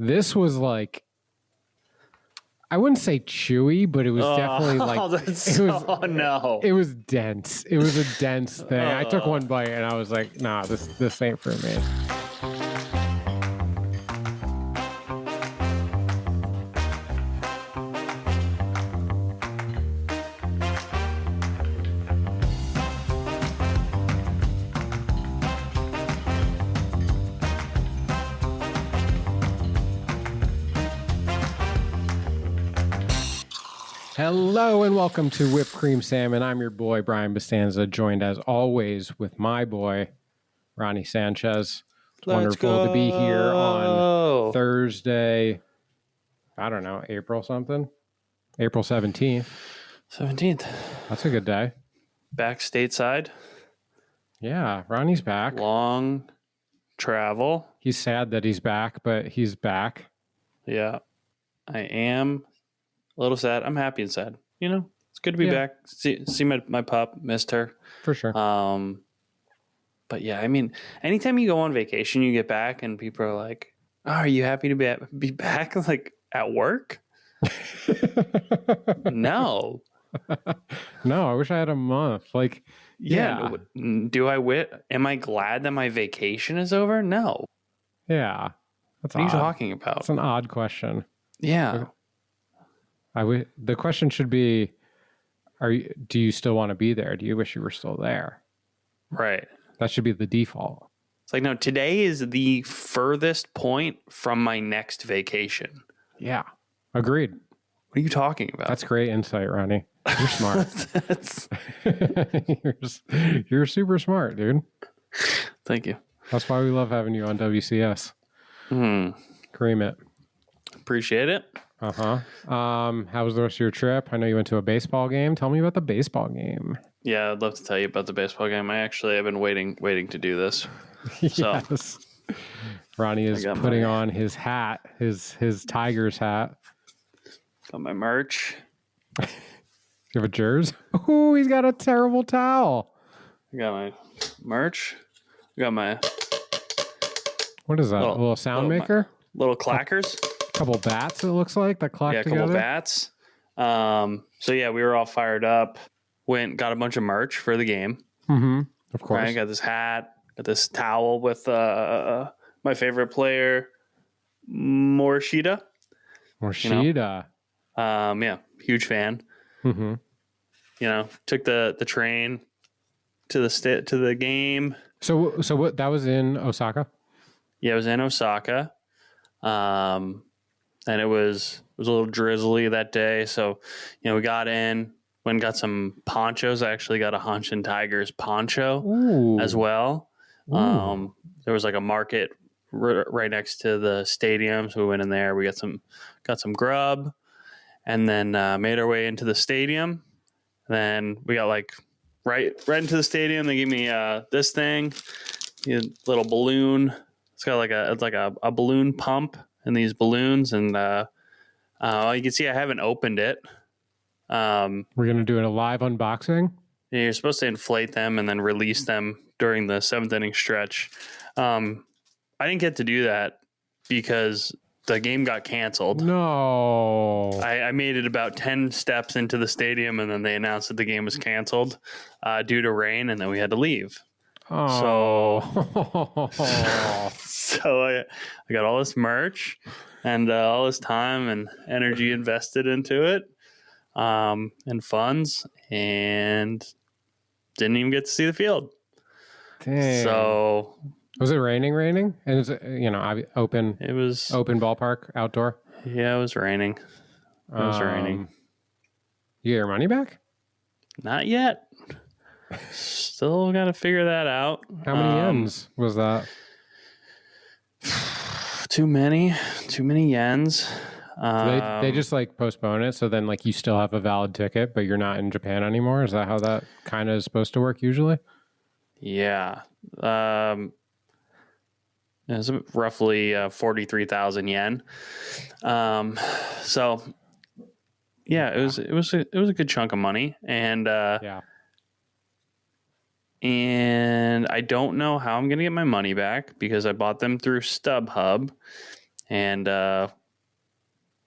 This was like, I wouldn't say chewy, but it was definitely like no. It was dense. It was a dense thing. I took one bite and I was like, nah, this ain't for me. Hello and welcome to Whipped Cream Salmon. I'm your boy, Brian Bastanza, joined as always with my boy, Ronnie Sanchez. It's wonderful to be here on Thursday, I don't know, April something? April 17th. 17th. That's a good day. Back stateside. Yeah, Ronnie's back. Long travel. He's sad that he's back, but he's back. Yeah, I am. A little sad. I'm happy and sad. You know, it's good to be back. See my pup. Missed her. For sure. But yeah, I mean, anytime you go on vacation, you get back and people are like, oh, are you happy to be back? Like, at work? No. No, I wish I had a month. Like, yeah. Am I glad that my vacation is over? No. Yeah. That's what are you talking about? That's an odd question. Yeah. The question should be, do you still want to be there? Do you wish you were still there? Right. That should be the default. It's like, no, today is the furthest point from my next vacation. Yeah. Agreed. What are you talking about? That's great insight, Ronnie. You're smart. You're super smart, dude. Thank you. That's why we love having you on WCS. Cream it. Appreciate it. Uh-huh. How was the rest of your trip? I know you went to a baseball game. Tell me about the baseball game. Yeah, I'd love to tell you about the baseball game. I've been waiting to do this. So. Yes. Ronnie is putting on his hat, his Tigers hat. Got my merch. You have a jersey? Oh, he's got a terrible towel. I got my merch. I got my... What is that? A little sound maker? Little clackers. Couple bats, it looks like, that clock together. Yeah, a couple bats. So yeah, we were all fired up. Got a bunch of merch for the game. Mm-hmm. Of course. I got this hat, got this towel with my favorite player, Morishita. Morishita. Yeah, huge fan. Mm-hmm. You know, took the train to the game. So what? That was in Osaka. Yeah, it was in Osaka. And it was a little drizzly that day. So, you know, we got in, went and got some ponchos. I actually got a Hanshin Tigers poncho as well. There was like a market right next to the stadium. So we went in there, we got some grub, and then made our way into the stadium. And then we got like right into the stadium. They gave me this thing, a little balloon. It's got like a balloon pump. And these balloons, and you can see I haven't opened it. We're going to do a live unboxing. Yeah, you're supposed to inflate them and then release them during the 7th inning stretch. I didn't get to do that because the game got canceled. No. I made it about 10 steps into the stadium, and then they announced that the game was canceled due to rain, and then we had to leave. Oh. So I got all this merch and all this time and energy invested into it, and funds, and didn't even get to see the field. Dang. So was it raining? And is it, open? It was open ballpark, outdoor. Yeah, it was raining. You get your money back? Not yet. Still got to figure that out. How many yens was that? Too many yens. They just like postpone it, so then like you still have a valid ticket, but you're not in Japan anymore. Is that how that kind of is supposed to work usually? Yeah. It's roughly 43,000 yen. So yeah, it was a good chunk of money, and yeah. And I don't know how I'm going to get my money back because I bought them through StubHub, And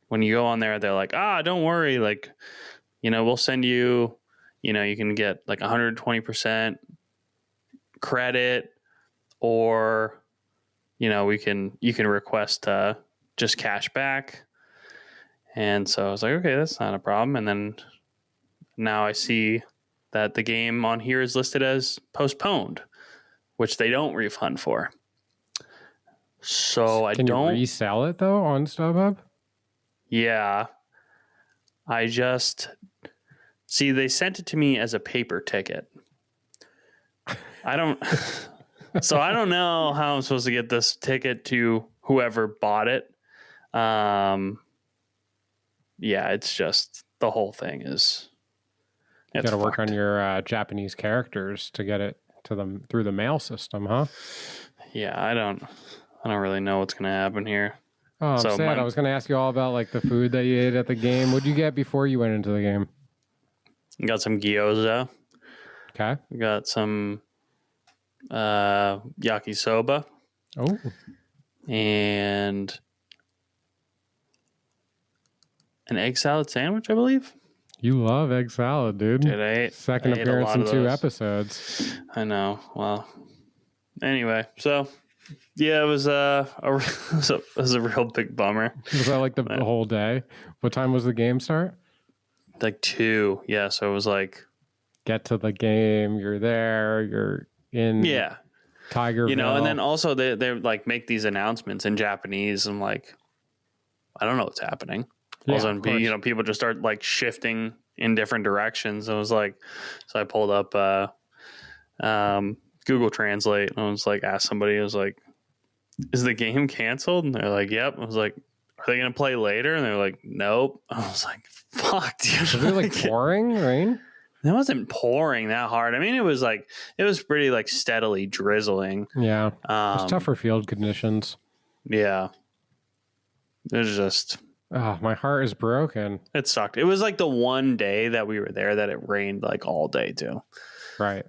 when you go on there, they're like, don't worry. Like, we'll send you, you can get like 120% credit, or, you can request just cash back. And so I was like, okay, that's not a problem. And then now I see that the game on here is listed as postponed, which they don't refund for. So Can you resell it though on StubHub? Yeah. I just see they sent it to me as a paper ticket. I don't know how I'm supposed to get this ticket to whoever bought it. It's just the whole thing is. You got to work on your Japanese characters to get it to them through the mail system, huh? Yeah, I don't really know what's going to happen here. Oh, I'm sad. I was going to ask you all about like the food that you ate at the game. What'd you get before you went into the game? Got some gyoza. Okay. Got some yakisoba. Oh. And an egg salad sandwich, I believe. You love egg salad, dude. Second appearance in 2 episodes. I know. Well, anyway, so yeah, it was a real big bummer. Was that like the whole day? What time was the game start? Like 2. Yeah, so it was like get to the game. You're there. You're in. Yeah. Tigerville. And then also they like make these announcements in Japanese. I'm like, I don't know what's happening. Yeah, Also, people just start like shifting in different directions. I was like, so I pulled up Google Translate and I was like, asked somebody, I was like, is the game canceled? And they're like, yep. I was like, are they going to play later? And they're like, nope. I was like, fuck, dude. Was it like pouring rain? It wasn't pouring that hard. I mean, it was pretty like steadily drizzling. Yeah. It was tougher field conditions. Yeah. It was just. Oh, my heart is broken. It sucked. It was like the one day that we were there that it rained like all day too. Right.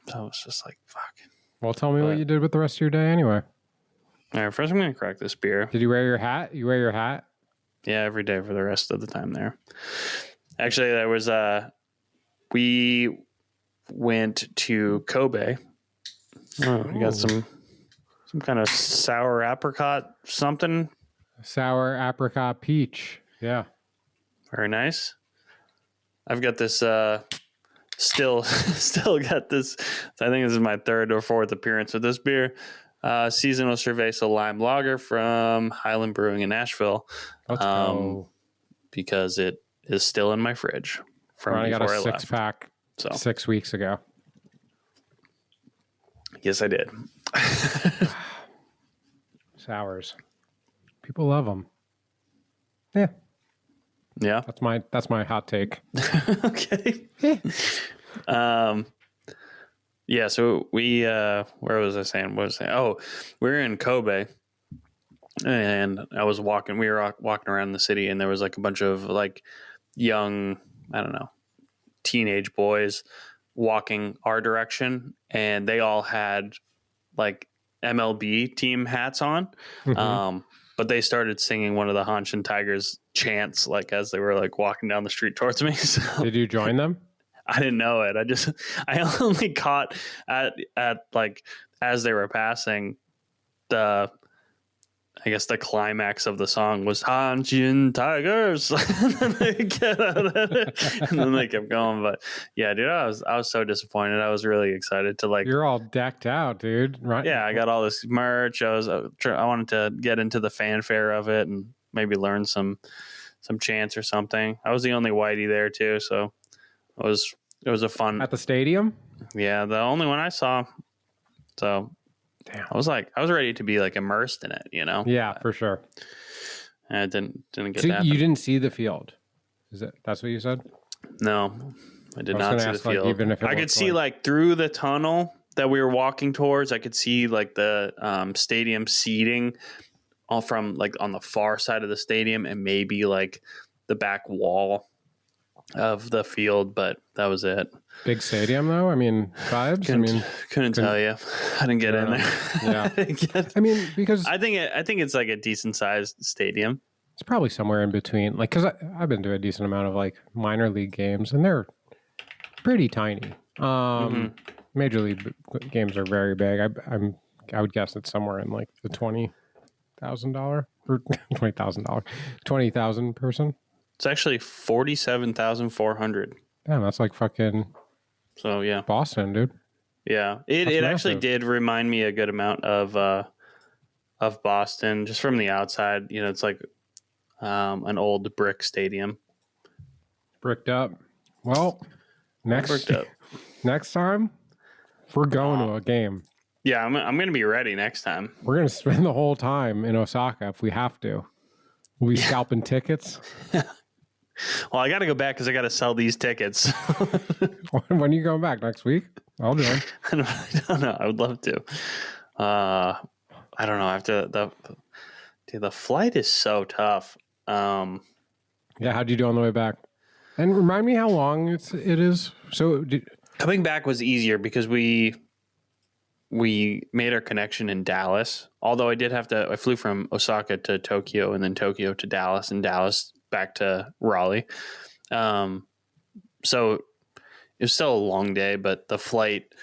So I was just like, fuck. Well, tell me what you did with the rest of your day anyway. All right, first I'm going to crack this beer. Did you wear your hat? You wear your hat? Yeah, every day for the rest of the time there. Actually, there was we went to Kobe. We got some kind of sour apricot something. Sour apricot peach. Yeah. Very nice. I've got this still got this. I think this is my 3rd or 4th appearance with this beer. Seasonal Cerveza lime lager from Highland Brewing in Nashville. Let's go. Because it is still in my fridge from Ronnie before got a I left. 6-pack 6 weeks ago. Yes, I did. Sours. People love them. Yeah. Yeah. That's my hot take. Okay. Yeah. So we, where was I saying? What was I saying? Oh, we were in Kobe and we were walking around the city and there was like a bunch of like young, I don't know, teenage boys walking our direction and they all had like MLB team hats on. Mm-hmm. But they started singing one of the Hanshin Tigers chants like as they were like walking down the street towards me. So did you join them? I didn't know it. I only caught at like as they were passing the climax of the song was Hanshin Tigers. And then they kept going. But yeah, dude, I was so disappointed. I was really excited to like. You're all decked out, dude. Right? Yeah, I got all this merch. I wanted to get into the fanfare of it and maybe learn some chants or something. I was the only whitey there too, so it was a fun at the stadium. Yeah, the only one I saw. So. Damn. I was ready to be like immersed in it, you know? Yeah, for sure. And it didn't get so that. You didn't see the field. That's what you said? No, I did not see the field. Like, even if I could see like through the tunnel that we were walking towards, I could see like the stadium seating all from like on the far side of the stadium and maybe like the back wall of the field, but that was it. Big stadium though. I mean, vibes. Couldn't tell you. I didn't get in there. Yeah. I mean, because I think it's like a decent sized stadium. It's probably somewhere in between. Like, because I've been to a decent amount of like minor league games, and they're pretty tiny. Major league games are very big. I would guess it's somewhere in like the $20,000 or $20,000 person. It's actually 47,400. Damn, that's like fucking. So yeah, Boston, dude. Yeah, it actually did remind me a good amount of Boston, just from the outside. You know, it's like an old brick stadium, bricked up. Well, next time we're going to a game. Yeah, I'm going to be ready next time. We're going to spend the whole time in Osaka if we have to. We'll be scalping tickets. Well, I got to go back because I got to sell these tickets. When are you going back? Next week? I'll join. I don't know. I would love to. I don't know. After the flight is so tough. Yeah, how'd you do on the way back? And remind me how long it is. So coming back was easier because we made our connection in Dallas. Although I flew from Osaka to Tokyo and then Tokyo to Dallas and Dallas back to Raleigh. So it was still a long day, but the flight,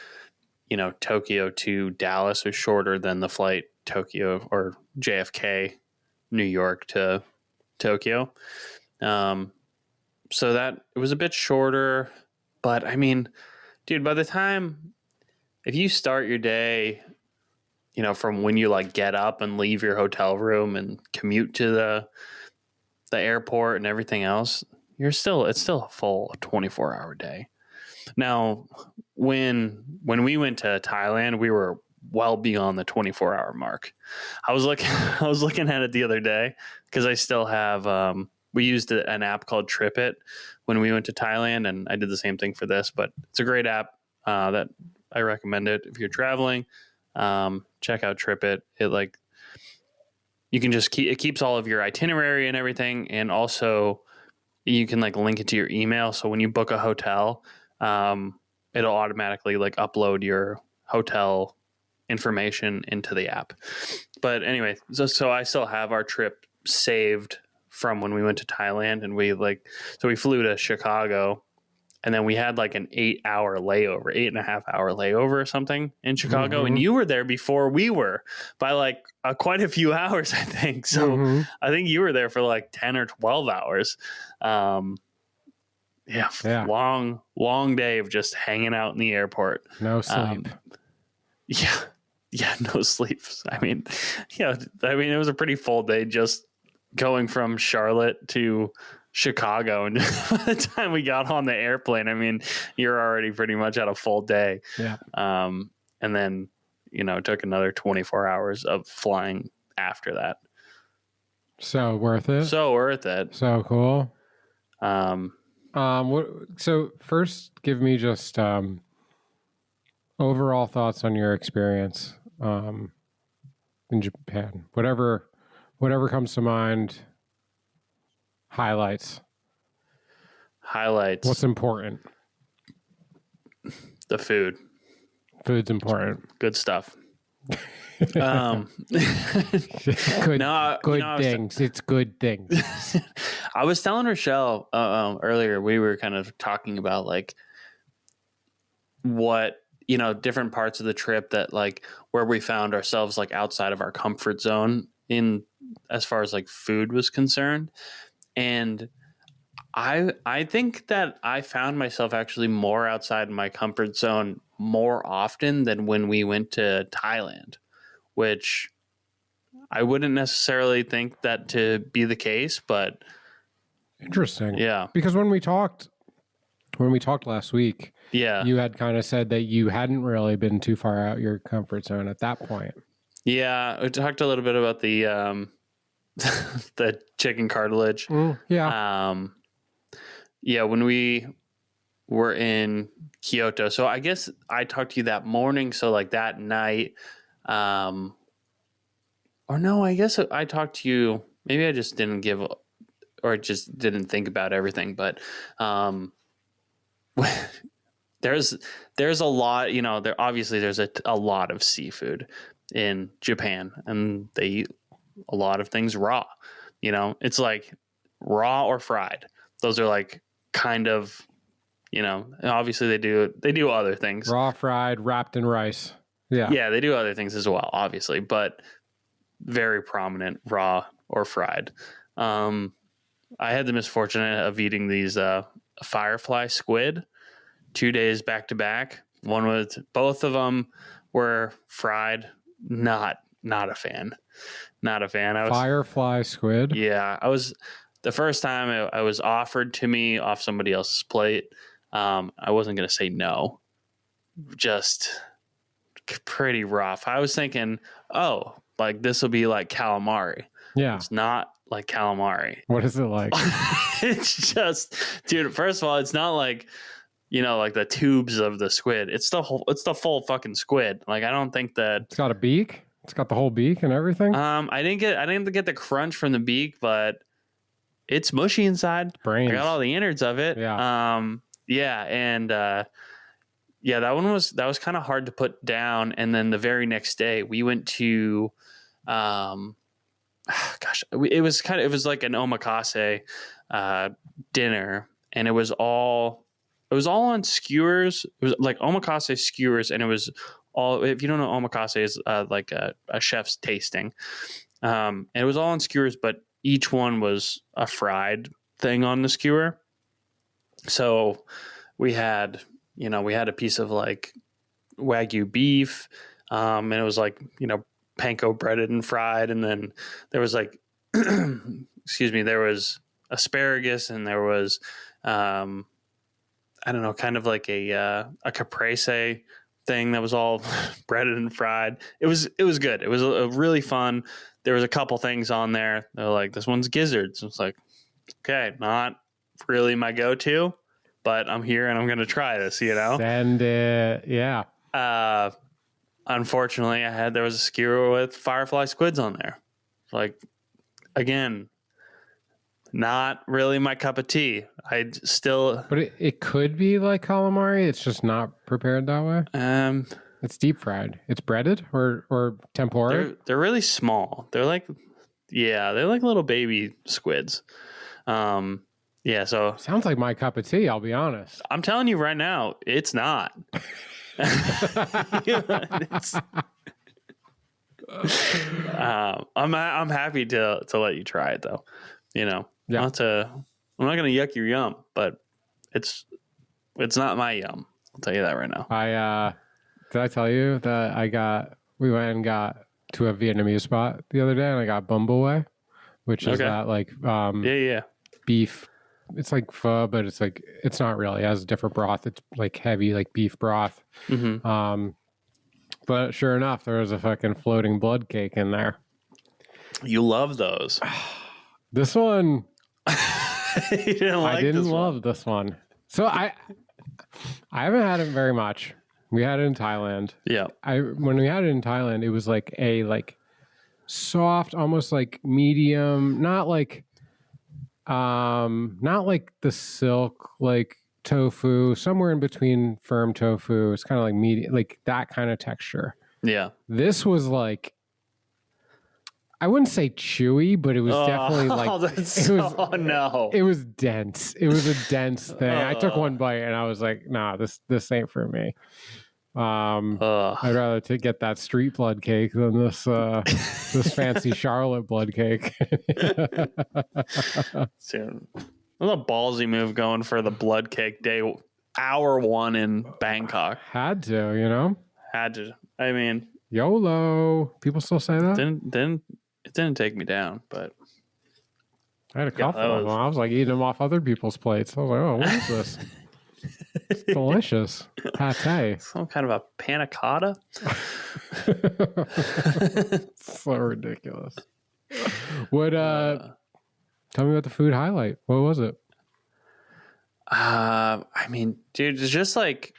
Tokyo to Dallas was shorter than the flight Tokyo or JFK, New York to Tokyo. So that it was a bit shorter, but I mean, dude, by the time, if you start your day, from when you like get up and leave your hotel room and commute to the airport and everything else, it's still a full 24-hour day. Now, when we went to Thailand, we were well beyond the 24-hour mark. I was looking at it the other day because I still have we used an app called TripIt when we went to Thailand, and I did the same thing for this, but it's a great app that I recommend it if you're traveling. Check out TripIt. You can just it keeps all of your itinerary and everything, and also you can link it to your email. So when you book a hotel, it'll automatically upload your hotel information into the app. But anyway, so I still have our trip saved from when we went to Thailand, and we flew to Chicago, and then we had an 8-hour layover, 8.5-hour layover or something in Chicago. And you were there before we were by quite a few hours, I think. So I think you were there for 10 or 12 hours. Yeah. Long day of just hanging out in the airport. No sleep. Yeah. No sleep. I mean, it was a pretty full day just going from Charlotte to Chicago, and by the time we got on the airplane, I mean, you're already pretty much at a full day. Yeah. And then, it took another 24 hours of flying after that. So worth it. So cool. So first, give me just overall thoughts on your experience in Japan. Whatever comes to mind. Highlights. What's important? The food. Food's important. Good stuff. Good things. It's good things. I was telling Rochelle earlier, we were kind of talking about what, different parts of the trip that where we found ourselves outside of our comfort zone in as far as food was concerned. And I think that I found myself actually more outside my comfort zone more often than when we went to Thailand, which I wouldn't necessarily think that to be the case, but interesting. Yeah. Because when we talked last week, you had kind of said that you hadn't really been too far out your comfort zone at that point. Yeah, we talked a little bit about the the chicken cartilage. When we were in Kyoto. So I guess I talked to you that morning. So that night, or no, I guess I talked to you. Maybe I just didn't give or just didn't think about everything. But there's a lot, there's a lot of seafood in Japan, and they eat a lot of things raw. It's like raw or fried. Those are like kind of, obviously they do other things. Raw, fried, wrapped in rice. Yeah. Yeah, they do other things as well, obviously, but very prominent raw or fried. I had the misfortune of eating these firefly squid 2 days back to back. Both of them were fried. Not a fan. Not a fan. Firefly squid. Yeah, the first time I was offered to me off somebody else's plate. I wasn't going to say no. Just pretty rough. I was thinking, like this will be like calamari. Yeah. It's not like calamari. What is it like? It's just, dude, first of all, it's not like, like the tubes of the squid. It's the full fucking squid. Like, I don't think that it's got a beak. It's got the whole beak and everything. I didn't get the crunch from the beak, but it's mushy inside. Brains. I got all the innards of it. Yeah. Yeah. And, that was kind of hard to put down. And then the very next day we went to, it was like an omakase, dinner, and it was all on skewers. It was like omakase skewers, and it was all, if you don't know, omakase is like a chef's tasting. And it was all on skewers, but each one was a fried thing on the skewer. So we had a piece of like Wagyu beef, and it was like, panko breaded and fried. And then there was like, there was asparagus, and there was, I don't know, kind of like a caprese thing that was all breaded and fried. It was good. It was a really fun. There was a couple things on there. They're like, this one's gizzards. It's like, okay, not really my go-to, but I'm here and I'm going to try this, Send it. Yeah. Unfortunately, there was a skewer with firefly squids on there. Like, again, not really my cup of tea. But it could be like calamari. It's just not prepared that way. It's deep fried. It's breaded or tempura. They're really small. They're like little baby squids. So sounds like my cup of tea. I'll be honest. I'm telling you right now, it's not. I'm happy to let you try it though. Yeah. I'm not gonna yuck your yum, but it's not my yum. I'll tell you that right now. Did I tell you that we went and got to a Vietnamese spot the other day, and I got bum boi, which is that like beef. It's like pho, but it's not really. It has a different broth. It's like heavy, like beef broth. Mm-hmm. But sure enough, there was a fucking floating blood cake in there. You love those. This one, you didn't like I didn't love this one. So I haven't had it very much. We had it in Thailand. Yeah. When we had it in Thailand, it was like a soft, almost like medium, not like the silk like tofu, somewhere in between firm tofu. It's kind of like medium, like that kind of texture. Yeah. This was like, I wouldn't say chewy, but it was definitely like it was dense. It was a dense thing. I took one bite and I was like, nah, this ain't for me. I'd rather get that street blood cake than this this fancy Charlotte blood cake. What a ballsy move going for the blood cake day, hour one in Bangkok. Had to. I mean, YOLO. People still say that. It didn't take me down, but I had a couple of them. I was like eating them off other people's plates. I was like, oh, what is this? It's delicious. Pate. Some kind of a panna cotta. So ridiculous. What tell me about the food highlight. What was it? I mean, dude, it's just like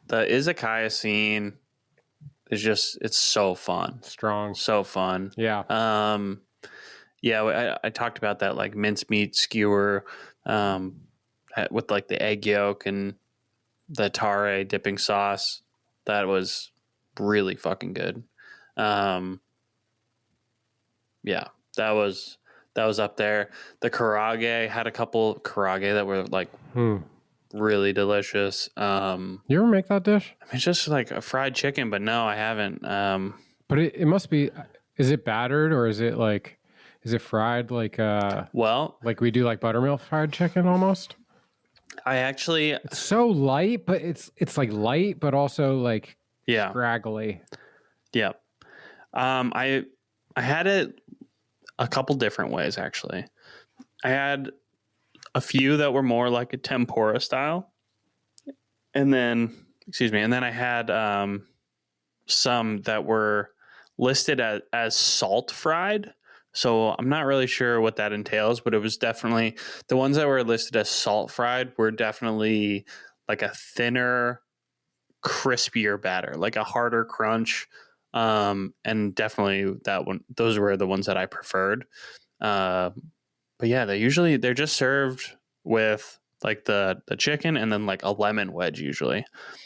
the izakaya scene is just, it's so fun. Strong. So fun. Yeah. Yeah, I talked about that like mincemeat skewer with like the egg yolk and the tare dipping sauce. That was really fucking good. Yeah, that was up there. The karage had a couple karage that were like really delicious. You ever make that dish? I mean, it's just like a fried chicken, but no, I haven't. But it must be. Is it battered or is it like? Is it fried like? Well, like we do like buttermilk fried chicken almost. I actually. It's so light, but it's like light, but also like scraggly. Yeah. I had it a couple different ways actually. I had a few that were more like a tempura style, and then I had some that were listed as salt fried. So I'm not really sure what that entails, but it was definitely the ones that were listed as salt fried were definitely like a thinner, crispier batter, like a harder crunch. And definitely those were the ones that I preferred. But yeah, they're just served with like the chicken and then like a lemon wedge usually.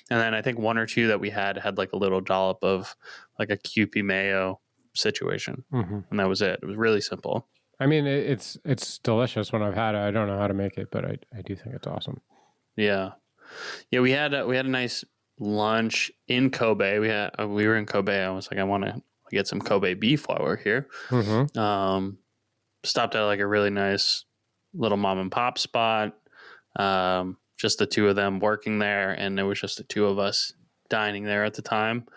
And then I think one or two that we had like a little dollop of like a Kewpie mayo situation. And that was it. It was really simple. I mean, it's delicious when I've had it. I don't know how to make it, but I do think it's awesome. Yeah. Yeah. We had a nice lunch in Kobe. We were in Kobe. I was like, I want to get some Kobe beef while we're here. Stopped at like a really nice little mom and pop spot. Just the two of them working there, and it was just the two of us dining there at the time.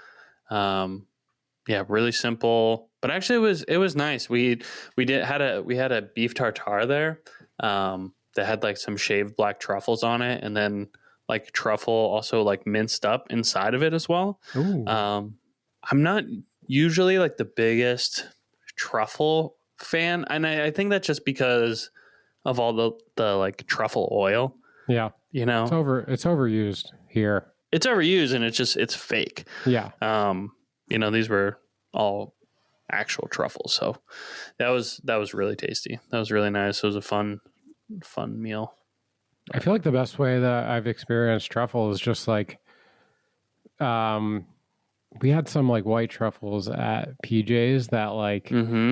Yeah, really simple, but actually it was nice. We had a beef tartare there that had like some shaved black truffles on it, and then like truffle also like minced up inside of it as well. I'm not usually like the biggest truffle fan, and I think that's just because of all the like truffle oil. Yeah, you know, it's overused here. It's overused, and it's fake. Yeah. These were all actual truffles, so that was really tasty. That was really nice. It was a fun meal. I feel like the best way that I've experienced truffle is just like, we had some like white truffles at PJ's that like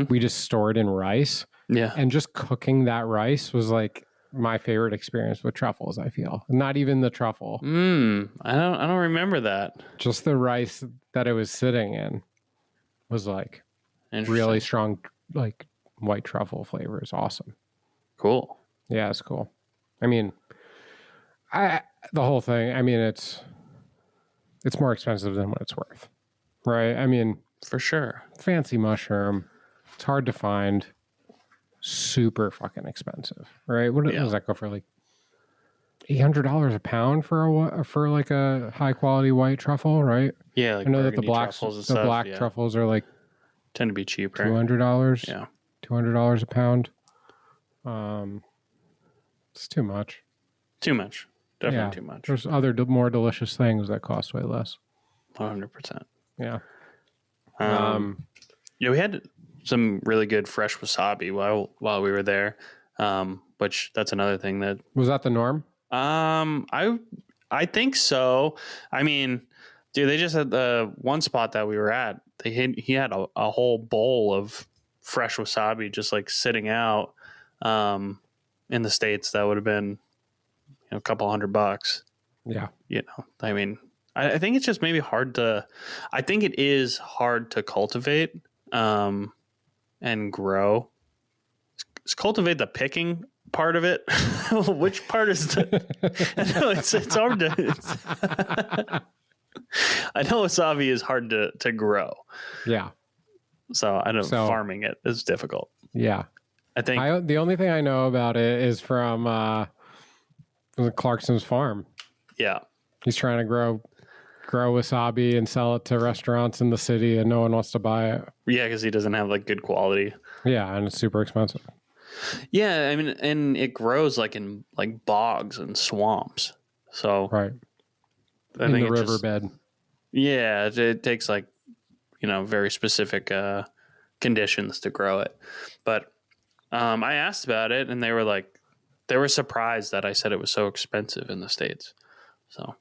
we just stored in rice. Yeah. And just cooking that rice was like my favorite experience with truffles, I feel. Not even the truffle. I don't remember that. Just the rice that it was sitting in was like really strong, like white truffle flavor. Is awesome. Cool. Yeah, it's cool. I mean, the whole thing, I mean, it's more expensive than what it's worth, right? I mean, for sure. Fancy mushroom. It's hard to find. Super fucking expensive, right? What does that go for? Like $800 a pound for like a high quality white truffle, right? Yeah, like I know that the black truffles are like tend to be cheaper. $200. Yeah, $200 a pound. It's too much. Too much. Definitely too much. There's other more delicious things that cost way less. 100%. Yeah. Yeah, we had some really good fresh wasabi while we were there, which that's another thing that was that the norm. I think so. I mean, dude, they just had the one spot that we were at. He had a whole bowl of fresh wasabi just like sitting out. In the States, that would have been a couple $100. Yeah, I mean, I think it's just maybe hard to. I think it is hard to cultivate. And grow. Is cultivate the picking part of it? Which part is the? No, it's hard to. I know wasabi is hard to grow. Yeah. So I know farming it is difficult. Yeah. I think the only thing I know about it is from Clarkson's farm. Yeah. He's trying to grow wasabi and sell it to restaurants in the city, and no one wants to buy it. Yeah, because he doesn't have like good quality. Yeah, and it's super expensive. Yeah, I mean, and it grows like in like bogs and swamps. So right, I think the riverbed. Yeah, it takes like very specific conditions to grow it. But I asked about it, and they were surprised that I said it was so expensive in the States. So,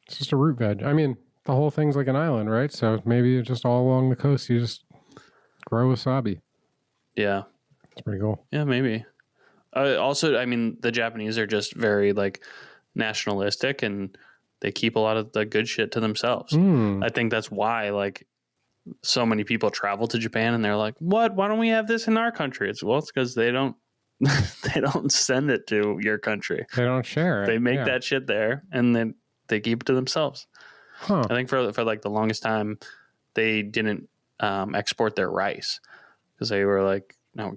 it's just a root veg. I mean, the whole thing's like an island, right? So maybe just all along the coast, you just grow wasabi. Yeah, it's pretty cool. Yeah, maybe. Also, I mean, the Japanese are just very like nationalistic, and they keep a lot of the good shit to themselves. I think that's why like so many people travel to Japan, and they're like, "What? Why don't we have this in our country?" It's because they don't they don't send it to your country. They don't share it. They make that shit there, and then they keep it to themselves. I think for like the longest time, they didn't export their rice because they were like, "No,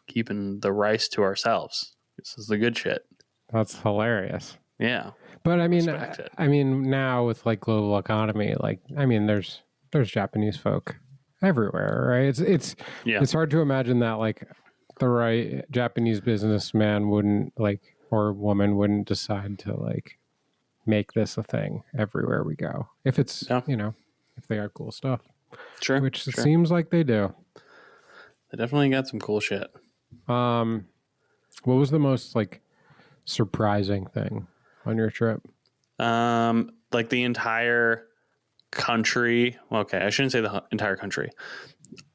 keeping the rice to ourselves. This is the good shit." That's hilarious. Yeah, but I mean, now with like global economy, like I mean, there's Japanese folk everywhere, right? It's hard to imagine that like the right Japanese businessman wouldn't like or woman wouldn't decide to like make this a thing everywhere we go. If it's if they got cool stuff, which it seems like they do. They definitely got some cool shit. What was the most like surprising thing on your trip? Like the entire country. Okay, I shouldn't say the entire country.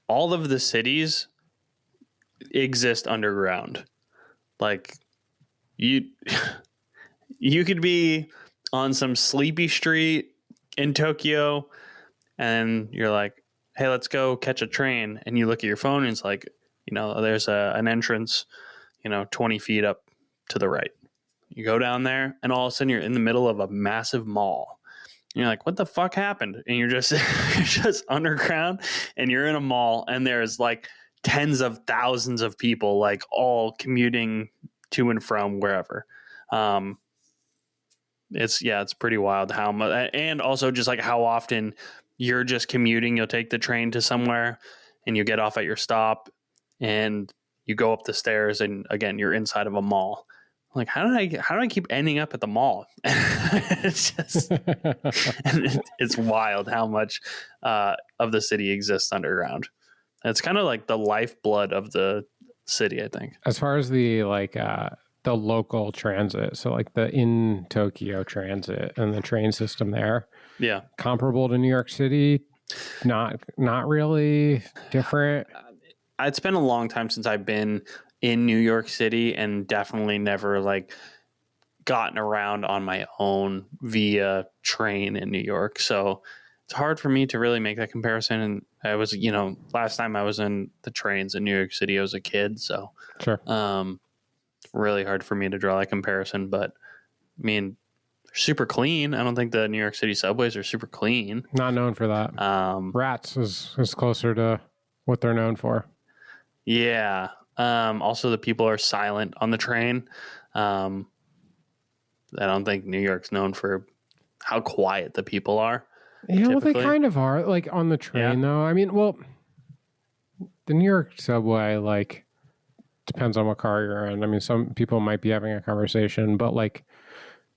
All of the cities exist underground. Like you could be on some sleepy street in Tokyo and you're like, "Hey, let's go catch a train." And you look at your phone and it's like, there's an entrance, 20 feet up to the right. You go down there and all of a sudden you're in the middle of a massive mall. And you're like, "What the fuck happened?" And you're just underground and you're in a mall and there's like tens of thousands of people like all commuting to and from wherever. It's pretty wild how much, and also just like how often you're just commuting. You'll take the train to somewhere and you get off at your stop and you go up the stairs and again, you're inside of a mall. Like, how do I keep ending up at the mall? It's just, it's wild how much of the city exists underground. It's kind of like the lifeblood of the city, I think. As far as the like the local transit, so like the in Tokyo transit and the train system there, comparable to New York City, not really different. It's been a long time since I've been in New York City and definitely never like gotten around on my own via train in New York. So it's hard for me to really make that comparison. And I was, last time I was in the trains in New York City, I was a kid. So really hard for me to draw that comparison. But I mean, they're super clean. I don't think the New York City subways are super clean. Not known for that. Rats is closer to what they're known for. Yeah. Also, the people are silent on the train. I don't think New York's known for how quiet the people are. Yeah, typically. Well, they kind of are. Like on the train, though. I mean, well, the New York subway, like, depends on what car you're in. I mean, some people might be having a conversation, but like,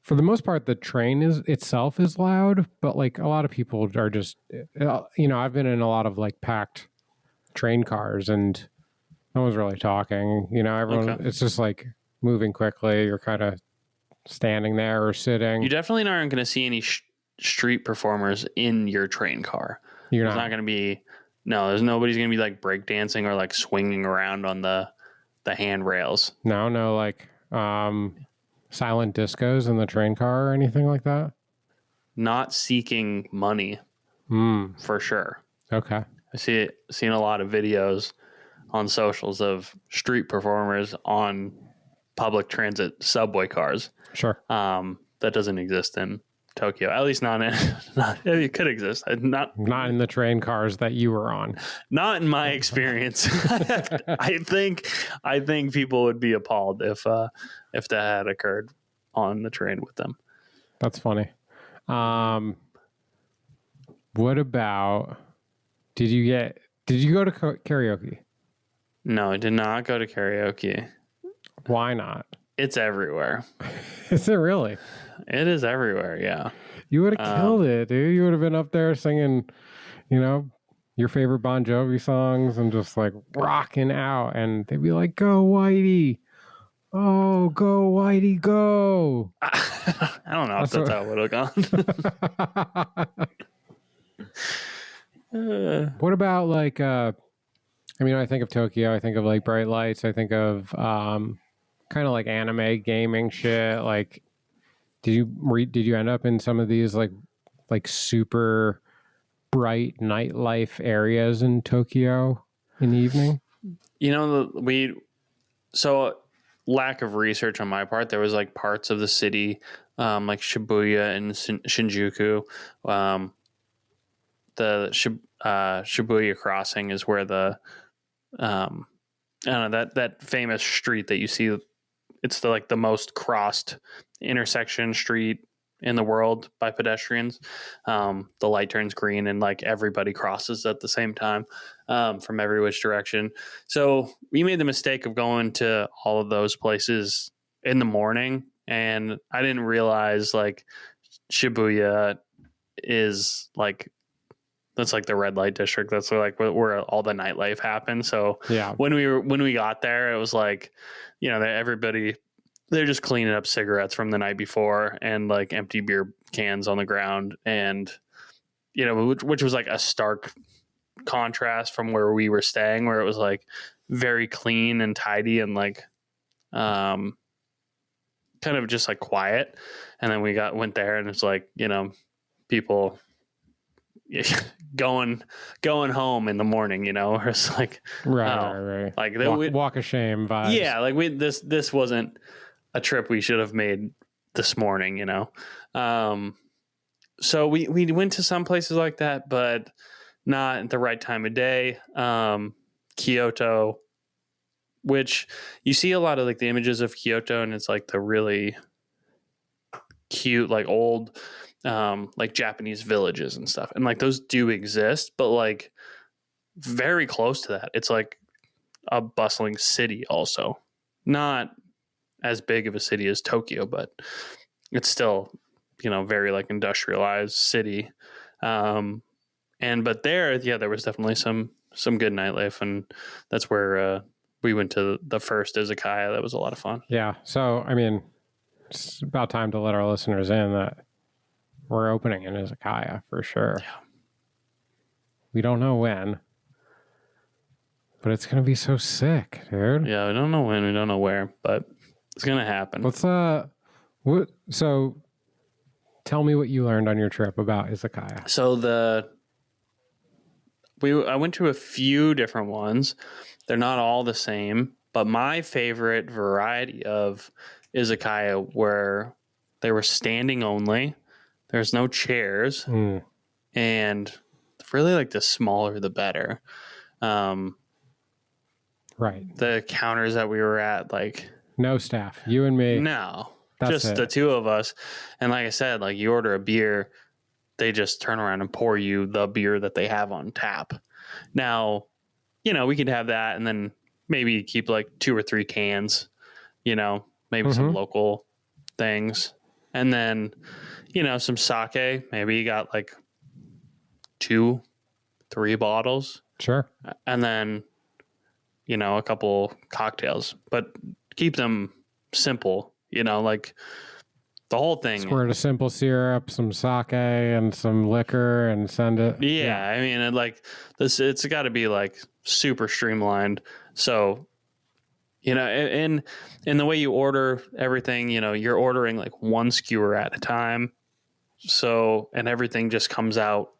for the most part, the train itself is loud. But like, a lot of people are just, I've been in a lot of like packed train cars and no one's really talking, everyone, It's just like moving quickly. You're kind of standing there or sitting. You definitely aren't going to see any street performers in your train car. There's not going to be, there's nobody's going to be like breakdancing or like swinging around on the handrails. No, like silent discos in the train car or anything like that. Not seeking money for sure. Okay. I seen a lot of videos on socials of street performers on public transit subway cars. Sure. That doesn't exist in Tokyo. At least not it could exist. Not in the train cars that you were on. Not in my experience. I think people would be appalled if that had occurred on the train with them. That's funny. What about did you go to karaoke? No, I did not go to karaoke. Why not? It's everywhere. Is it really? It is everywhere, yeah. You would have killed it, dude. You would have been up there singing, your favorite Bon Jovi songs and just like rocking out, and they'd be like, "Go Whitey, oh go Whitey, go." I don't know if that's how it would have gone. What about like I mean, I think of Tokyo, I think of like bright lights, I think of kind of like anime gaming shit. Like, did you end up in some of these like super bright nightlife areas in Tokyo in the evening? So lack of research on my part. There was like parts of the city, like Shibuya and Shinjuku. The Shibuya crossing is where the I don't know, that famous street that you see. It's the most crossed intersection street in the world by pedestrians. The light turns green and like everybody crosses at the same time from every which direction. So we made the mistake of going to all of those places in the morning, and I didn't realize like Shibuya is like, that's like the red light district. That's like where all the nightlife happens. So yeah, when we got there, it was like, they're just cleaning up cigarettes from the night before and like empty beer cans on the ground. And, which was like a stark contrast from where we were staying, where it was like very clean and tidy and like, kind of just like quiet. And then we went there and it's like, people going home in the morning, or it's like, right. Like walk of shame vibes. Yeah. Like this wasn't a trip we should have made this morning, So we went to some places like that, but not at the right time of day. Kyoto, which you see a lot of like the images of Kyoto, and it's like the really cute, like old, like Japanese villages and stuff. And like those do exist, but like very close to that. It's like a bustling city also. Not as big of a city as Tokyo, but it's still, very like industrialized city. But there was definitely some good nightlife, and that's where we went to the first izakaya. That was a lot of fun. Yeah. So, I mean, it's about time to let our listeners in that we're opening an izakaya for sure. Yeah. We don't know when, but it's going to be so sick, dude. Yeah, we don't know when, we don't know where, but it's going to happen. So tell me what you learned on your trip about izakaya. So I went to a few different ones. They're not all the same, but my favorite variety of izakaya where they were standing only. There's no chairs, and really like the smaller the better. Right. The counters that we were at, like no staff, you and me. No, just the two of us. And like I said, like you order a beer, they just turn around and pour you the beer that they have on tap. Now, we could have that and then maybe keep like 2 or 3 cans, maybe some local things. And then, some sake. Maybe you got like 2, 3 bottles. Sure. And then, a couple cocktails, but keep them simple, like the whole thing. Squirt a simple syrup, some sake, and some liquor, and send it. Yeah. I mean, like this, it's got to be like super streamlined. So, in the way you order everything, you're ordering like one skewer at a time. So, and everything just comes out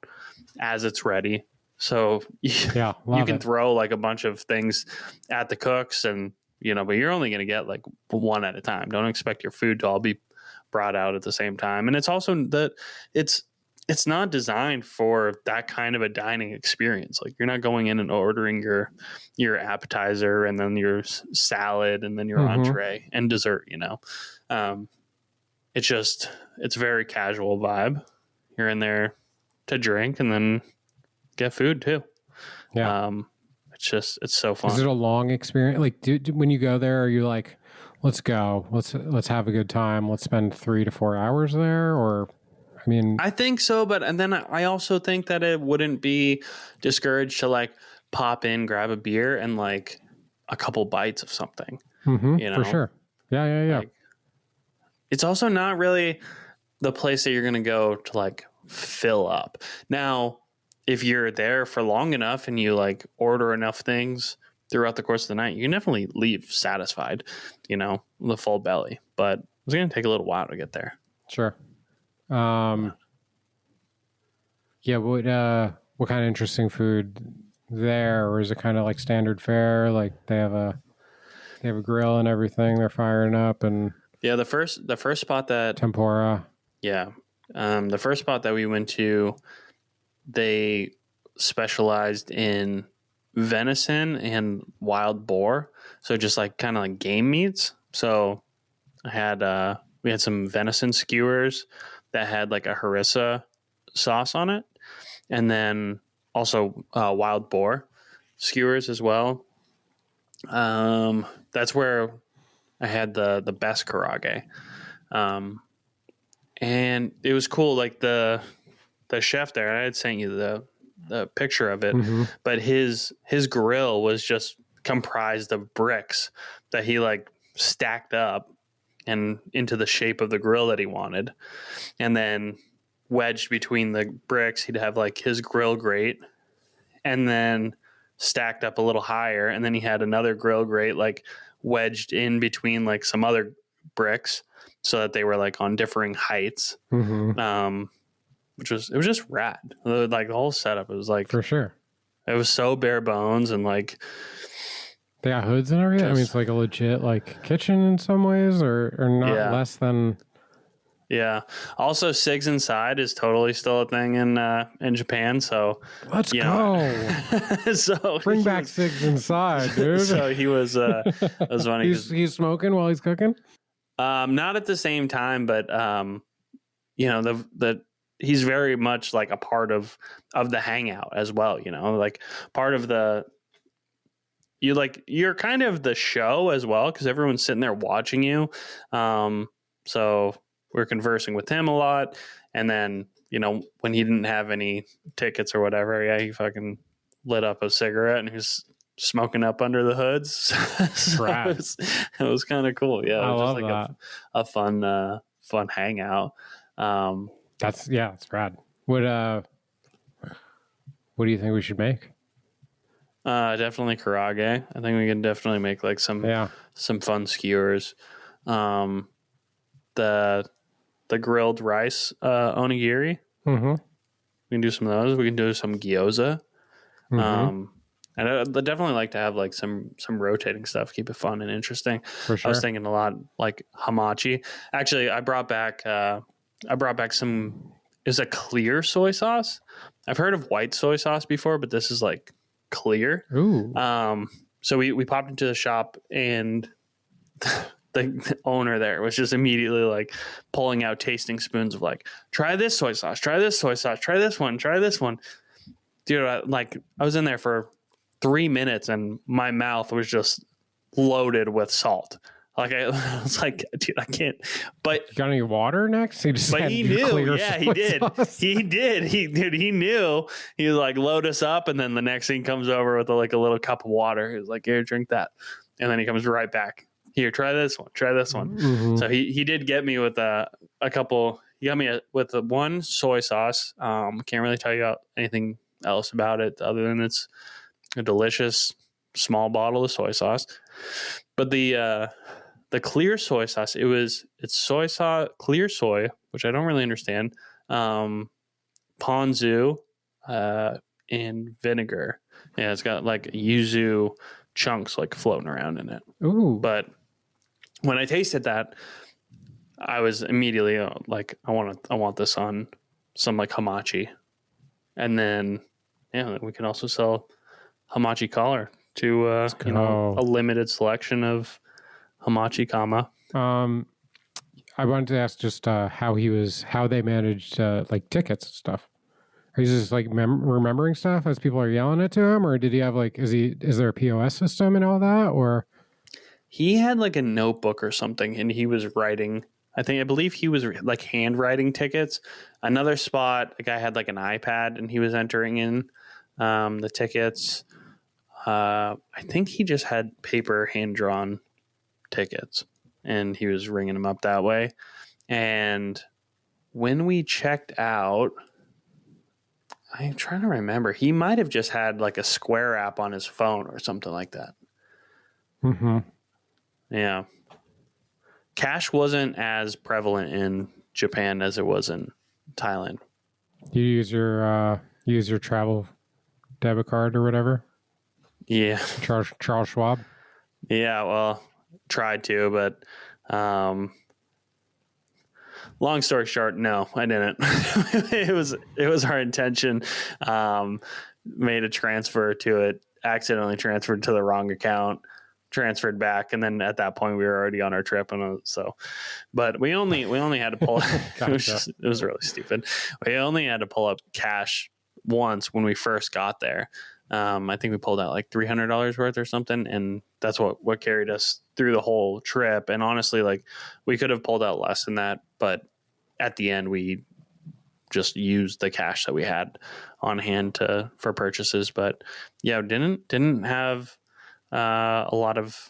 as it's ready. So you can throw like a bunch of things at the cooks and, but you're only going to get like one at a time. Don't expect your food to all be brought out at the same time. And it's also that it's not designed for that kind of a dining experience. Like you're not going in and ordering your appetizer and then your salad and then your entree and dessert, it's very casual vibe. You're in there to drink and then get food too. Yeah. It's so fun. Is it a long experience? Like when you go there, are you like, let's go, let's have a good time, let's spend 3 to 4 hours there? Or I mean, I think so, but and then I also think that it wouldn't be discouraged to like pop in, grab a beer, and like a couple bites of something. For sure. Yeah. Like, it's also not really the place that you're going to go to like fill up. Now, if you're there for long enough and you like order enough things throughout the course of the night, you can definitely leave satisfied, with a full belly. But it's going to take a little while to get there. Sure. Yeah. What kind of interesting food there, or is it kind of like standard fare? Like they have a grill and everything. They're firing up and the first spot that tempura. Yeah. The first spot that we went to, they specialized in venison and wild boar. So just like kind of like game meats. So we had some venison skewers that had like a harissa sauce on it. And then also wild boar skewers as well. That's where I had the best karage. And it was cool. Like the chef there, I had sent you the picture of it, but his grill was just comprised of bricks that he like stacked up and into the shape of the grill that he wanted. And then wedged between the bricks, he'd have like his grill grate, and then stacked up a little higher. And then he had another grill grate like wedged in between like some other bricks, so that they were like on differing heights. It was just rad. Like the whole setup, it was like, for sure, it was so bare bones, and like they got hoods and everything. I mean, it's like a legit like kitchen in some ways, or not less than. Yeah. Also, SIGs inside is totally still a thing in Japan. So let's go. So bring back SIGs inside, dude. So he was. It was funny. He's smoking while he's cooking. Not at the same time, but he's very much like a part of the hangout as well. Like part of you're kind of the show as well, because everyone's sitting there watching you. So we're conversing with him a lot, and then when he didn't have any tickets or whatever, he fucking lit up a cigarette and he was smoking up under the hoods. So it was kind of cool. Yeah, it was just like a fun hangout. It's rad. What do you think we should make? Definitely karage. I think we can definitely make like some fun skewers. The grilled rice onigiri. We can do some of those. We can do some gyoza. And I'd definitely like to have like some rotating stuff, keep it fun and interesting. For sure. I was thinking a lot like hamachi. Actually, I brought back some. It's a clear soy sauce. I've heard of white soy sauce before, but this is like clear. Ooh. So we popped into the shop, and the owner there was just immediately like pulling out tasting spoons of like, try this soy sauce, try this soy sauce, try this one, try this one. Dude, I was in there for 3 minutes and my mouth was just loaded with salt. Like I was like, dude, I can't. But you got any water next? He knew. Yeah, he did. Sauce. He did. He knew. He was like, load us up, and then the next thing comes over with a little cup of water. He was like, here, drink that, and then he comes right back. Here, try this one. Try this one. So he did get me with a couple. He got me with one soy sauce. Can't really tell you anything else about it other than it's a delicious small bottle of soy sauce. But the clear soy sauce, it's soy sauce, clear soy, which I don't really understand. Ponzu and vinegar. Yeah, it's got like yuzu chunks like floating around in it. Ooh. But when I tasted that, I was immediately like, I want this on some like hamachi. And then we can also sell hamachi collar to a limited selection of hamachi kama. I wanted to ask just how they managed like tickets and stuff. Are you just like remembering stuff as people are yelling it to him, or did he have like is there a POS system and all that, or? He had like a notebook or something, and he was writing I believe he was like handwriting tickets. Another spot, a guy had like an iPad and he was entering in the tickets. I think he just had paper hand drawn tickets and he was ringing them up that way. And when we checked out, I'm trying to remember, he might have just had like a Square app on his phone or something like that. Mm-hmm. Yeah. Cash wasn't as prevalent in Japan as it was in Thailand. You use your travel debit card or whatever? Yeah. Charles Schwab? Yeah, well, tried to, but long story short, no, I didn't. It was our intention. Made a transfer to it, accidentally transferred to the wrong account, transferred back, and then at that point we were already on our trip, and but we only had to pull. Gotcha. It was really stupid. We only had to pull up cash once when we first got there. I think we pulled out like $300 worth or something, and that's what carried us through the whole trip. And honestly, like we could have pulled out less than that, but at the end we just used the cash that we had on hand for purchases. But yeah, didn't have a lot of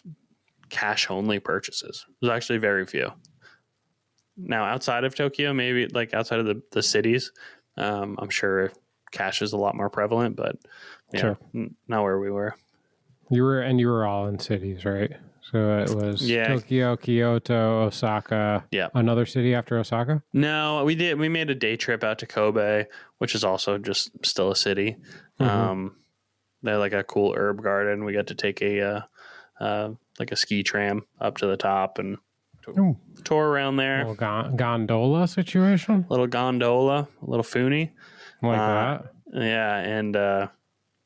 cash only purchases. It was actually very few. Now outside of Tokyo, maybe like outside of the cities, I'm sure cash is a lot more prevalent, but yeah, sure. Not where we were. You were all in cities, right? So it was Tokyo, Kyoto, Osaka. Yeah. Another city after Osaka? No, we did. We made a day trip out to Kobe, which is also just still a city. Mm-hmm. They had like a cool herb garden. We got to take a ski tram up to the top and tour around there. A little gondola situation? Little gondola, a little foonie. Like that? Yeah, and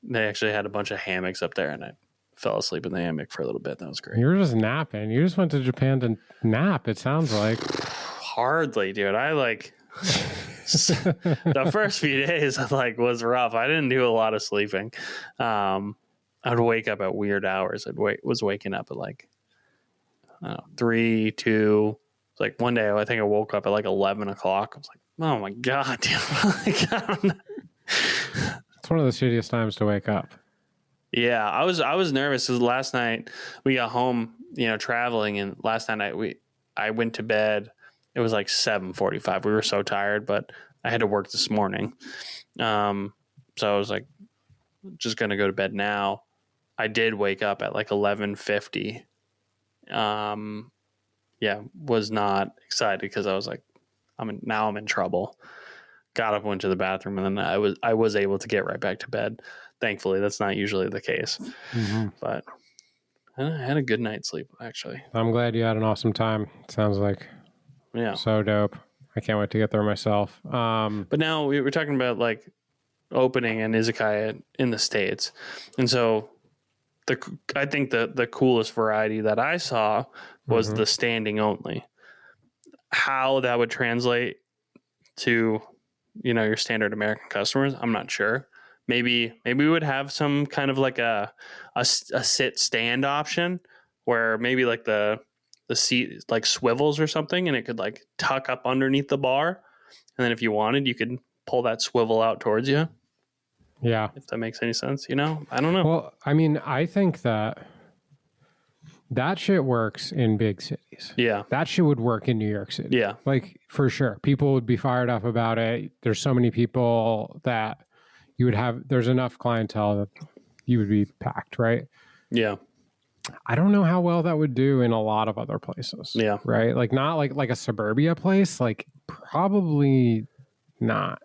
they actually had a bunch of hammocks up there, and I fell asleep in the hammock for a little bit. That was great. You were just napping. You just went to Japan to nap, it sounds like. Hardly, dude. I like the first few days was rough. I didn't do a lot of sleeping. I would wake up at weird hours. Was waking up at like 3, 2. Like one day I think I woke up at like 11 o'clock. I was like, oh my God, dude. It's one of the shittiest times to wake up. Yeah, I was nervous because last night we got home, traveling, and last night I went to bed. It was like 7:45. We were so tired, but I had to work this morning. So I was like, just gonna go to bed now. I did wake up at like 11:50. Yeah, was not excited because I was like, I'm in trouble. Got up, went to the bathroom, and then I was able to get right back to bed. Thankfully, that's not usually the case. Mm-hmm. But I had a good night's sleep, actually. I'm glad you had an awesome time. Sounds like so dope. I can't wait to get there myself. But now we were talking about like opening an izakaya in the States. And so I think the coolest variety that I saw was the standing only. How that would translate to your standard American customers, I'm not sure. Maybe we would have some kind of like a sit stand option where maybe like the seat like swivels or something, and it could like tuck up underneath the bar, and then if you wanted, you could pull that swivel out towards you. Yeah, if that makes any sense. I don't know. Well, I mean, I think that shit works in big cities. Yeah. That shit would work in New York City. Yeah. Like, for sure. People would be fired up about it. There's so many people that there's enough clientele that you would be packed, right? Yeah. I don't know how well that would do in a lot of other places. Yeah. Right? Like, not like a suburbia place. Like, probably not.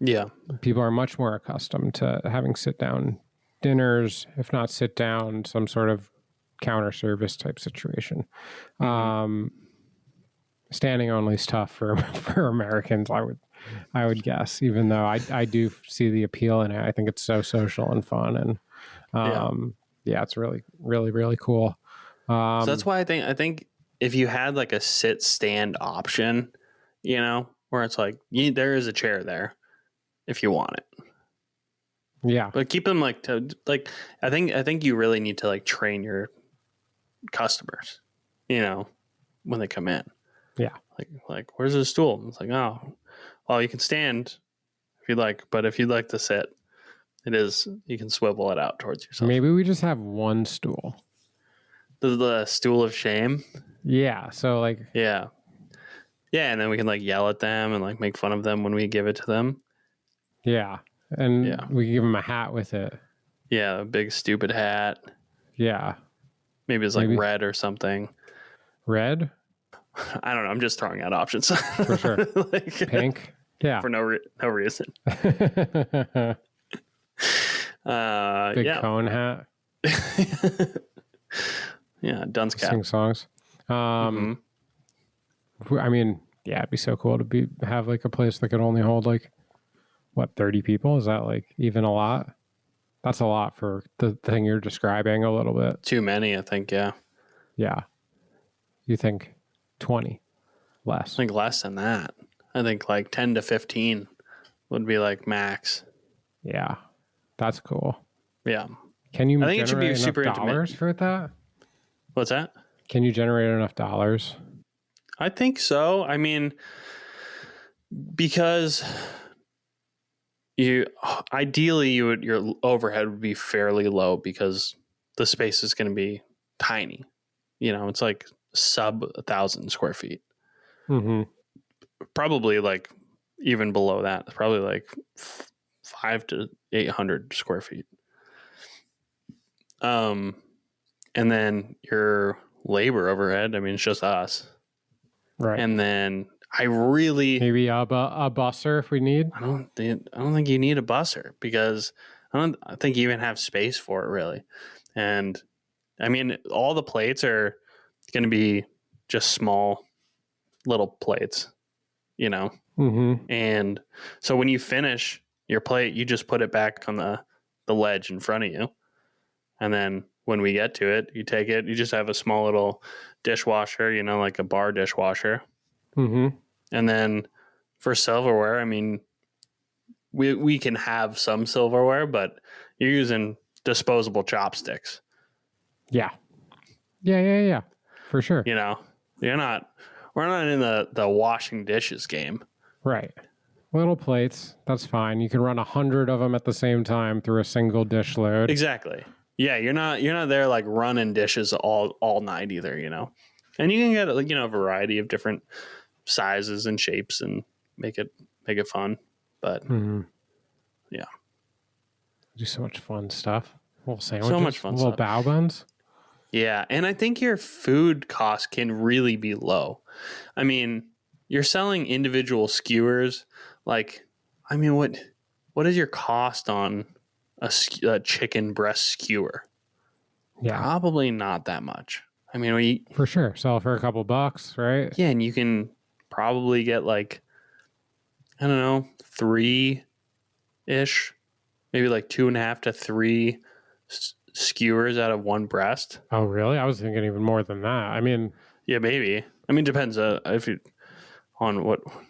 Yeah. People are much more accustomed to having sit-down dinners, if not sit-down, some sort of counter service type situation. Mm-hmm. Standing only is tough for Americans, I would guess, even though I do see the appeal in it. I think it's so social and fun, and it's really, really, really cool. So that's why I think if you had like a sit stand option, where it's like there is a chair there if you want it. Yeah, but keep them I think you really need to like train your customers, when they come in. Yeah. Like where's the stool? And it's like, oh, well, you can stand if you'd like, but if you'd like to sit, you can swivel it out towards yourself. Maybe we just have one stool. The stool of shame. Yeah. So like. Yeah. Yeah, and then we can like yell at them and like make fun of them when we give it to them. Yeah. And we can give them a hat with it. Yeah, a big stupid hat. Yeah. Maybe it's like red or something. Red? I don't know. I'm just throwing out options. For sure. Like, pink? Yeah. For no reason. Big cone hat. Yeah, dunce cap. Sing songs. I mean, yeah, it'd be so cool to have like a place that could only hold like, what, 30 people? Is that like even a lot? That's a lot for the thing you're describing a little bit. Too many, I think, yeah. Yeah. You think 20? Less? I think less than that. I think like 10 to 15 would be like max. Yeah. That's cool. Yeah. Can you I think it should be enough super dollars intimate. for that? What's that? Can you generate enough dollars? I think so. I mean, because your overhead would be fairly low because the space is going to be tiny. You know, it's like sub 1,000 square feet. Mm-hmm. Probably like even below that. Probably like 500 to 800 square feet. And then your labor overhead, I mean, it's just us. Right. And then maybe a busser if we need. I don't think you need a busser because I think you even have space for it really. And I mean, all the plates are going to be just small little plates, you know? Mm-hmm. And so when you finish your plate, you just put it back on the ledge in front of you. And then when we get to it, you take it, you just have a small little dishwasher, you know, like a bar dishwasher. Mm-hmm. And then for silverware, I mean, we can have some silverware, but you're using disposable chopsticks. Yeah. Yeah. For sure. You know, we're not in the washing dishes game. Right. Little plates. That's fine. You can run 100 of them at the same time through a single dish load. Exactly. Yeah. You're not there like running dishes all night either, you know, and you can get, like, you know, a variety of different sizes and shapes and make it fun. But yeah. Do so much fun stuff. Little sandwiches. So much fun little stuff. bao buns. Yeah, and I think your food cost can really be low. I mean, you're selling individual skewers. Like, I mean, what is your cost on a chicken breast skewer? Yeah, probably not that much. I mean, for sure sell for a couple bucks, right? Yeah, and you can probably get like, I don't know, 3-ish, maybe like 2.5 to 3 skewers out of one breast. Oh, really? I was thinking even more than that. I mean, yeah, maybe. I mean, depends on